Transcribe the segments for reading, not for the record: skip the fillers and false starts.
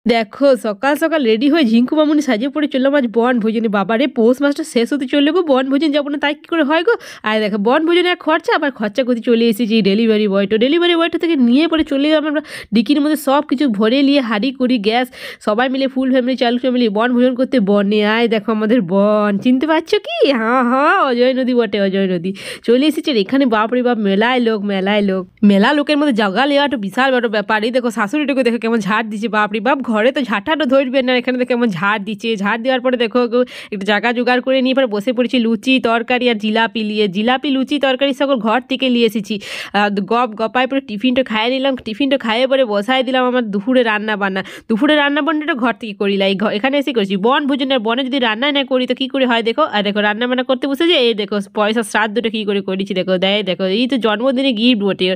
দেখো সকাল সকাল রেডি হয়ে ঝিঙ্কু মামুনি সাজিয়ে পড়ে চললাম আজ বনভোজনে। বাবারে পৌষ মাসটা শেষ হতে চললে গো, বনভোজন যাবো না তাই কী করে হয় গো। আর দেখো বনভোজনে এক খরচা, আবার খরচা করতে চলে এসেছি ডেলিভারি বয়টা থেকে নিয়ে পরে চলে গেলাম আমরা ডিকির মধ্যে সব কিছু ভরে নিয়ে হাঁড়ি করি গ্যাস সবাই মিলে ফুল ফ্যামিলি চালু ফ্যামিলি বনভোজন করতে বনে। আয় দেখো আমাদের বন, চিনতে পারছো কি? হ্যাঁ অজয় নদী বটে, অজয় নদী চলে এসেছে এখানে। বাপরে বাপ মেলায় লোক, মেলা লোকের মধ্যে জায়গা নেওয়াটা বিশাল বড় ব্যাপার। এই দেখো শাশুড়িটাকে দেখো কেমন ঝাড় দিচ্ছে, বাপরে বাপ ঘরে তো ঝাঁটাটা ধরবে না, এখানে দেখো কেমন ঝাড় দিচ্ছে। ঝাড় দেওয়ার পরে দেখো একটু জায়গা জোগাড় করে নিয়ে পরে বসে পড়েছি লুচি তরকারি আর জিলাপি লুচি তরকারি সকল ঘর থেকে নিয়ে এসেছি। গপায় পরে টিফিনটা খাইয়ে নিলাম, টিফিনটা খাইয়ে পরে বসাই দিলাম আমার দুপুরে রান্না বান্নাটা ঘর থেকে করিলাই, এখানে এসে করেছি বনভোজনের। বনে যদি রান্না না করি তো কী করে হয় দেখো। আর দেখো রান্না বান্না করতে বসেছে, এই দেখো পয়সা শ্রাদ্ধটা কী করে করেছি দেখো, দেখো এই তো জন্মদিনে গিফট বটে।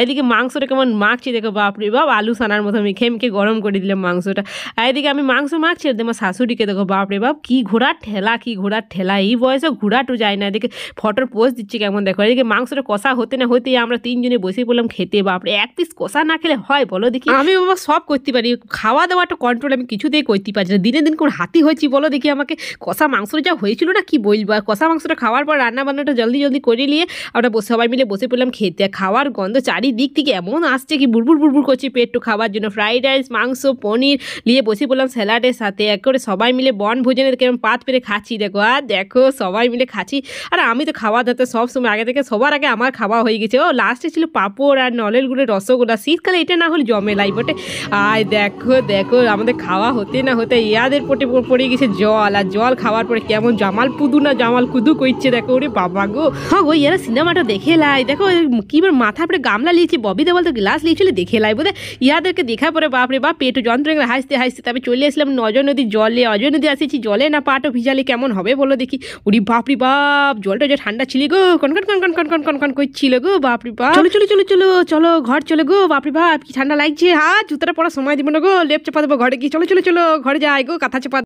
এদিকে মাংসটা কেমন মাখছি দেখো, বাপরে বাপ আলু সানার মতো আমি খেমকে গরম করে দিলাম মাংসটা। আর এদিকে আমি মাংস মাখছি, আমার শাশুড়িকে দেখো বাপরে বাপ কি ঘোড়ার ঠেলা, এই বয়সে ঘোড়াটু যায় না। এদিকে ফটোর পোজ দিচ্ছে কেমন দেখো। এদিকে মাংসটা কষা হতে না হতে আমরা তিনজনে বসে পড়লাম খেতে। বাপরে এক পিস কষা না খেলে হয় বলো দেখি? আমি বাবা সব করতে পারি, খাওয়া দাওয়াটা কন্ট্রোল আমি কিছুতেই করতে পারছি না। দিনে দিন কোন হাতি হয়েছি বলো দেখি আমাকে। কষা মাংসটা যা হয়েছিল না কি বলবো। আর কষা মাংসটা খাওয়ার পর রান্না বান্নাটা জলদি করে নিয়ে আমরা সবাই মিলে বসে পড়লাম খেতে। খাওয়ার গন্ধ চারিদিক থেকে এমন আসছে কি বুড়বুড় করছি পেটটু খাওয়ার জন্য। ফ্রাইড রাইস মাংস পনির নিয়ে বসে পড়লাম স্যালাডের সাথে। এক করে সবাই মিলে বনভোজনে কেমন পাত পেরে খাচ্ছি দেখো। আর দেখো সবাই মিলে খাচ্ছি। আর আমি তো খাওয়া দাওয়াতে সবসময় আগে থেকে সবার আগে আমার খাওয়া হয়ে গেছে। ও লাস্টে ছিল পাঁপড় আর নলের গুড়ের রসগোল্লা। শীতকালে এটা না হলে জমে লাই বটে। আর দেখো আমাদের খাওয়া হতে না হতে ইয়াদের পটে পড়ে গেছে জল। আর জল খাওয়ার পরে কেমন জামাল কুদু করছে দেখো। ওরে বাবা গো, হ্যাঁ গো ইয়ারা সিনেমাটা দেখে লাই দেখো। কি মাথার পরে গামলা লিয়েছি, ববি দেওয়াল তো গ্লাস লিয়েছিল দেখে লাই বোধ। ইয়াদেরকে দেখার পরে বাপরে বাপ পেটু যন্ত্র হাসতে তবে চলে আসলাম অজয় নদীর জলে। অজয় নদী আসেছি জলে না পাটও ভিজালে কেমন হবে বলো দেখি। উড়ি বাপরে বাপ জলটা যে ঠান্ডা ছিল গো, কন করছিল গো বাপরে বাপ। চলো ঘর চলো গো, বাপরে বাপ কি ঠান্ডা লাগছে। জুতাটা পড়ার সময় দিব না গো, লেপ চাপা দেবো ঘরে গিয়ে। চলো ঘরে যাই গো, কাঁথা চাপা।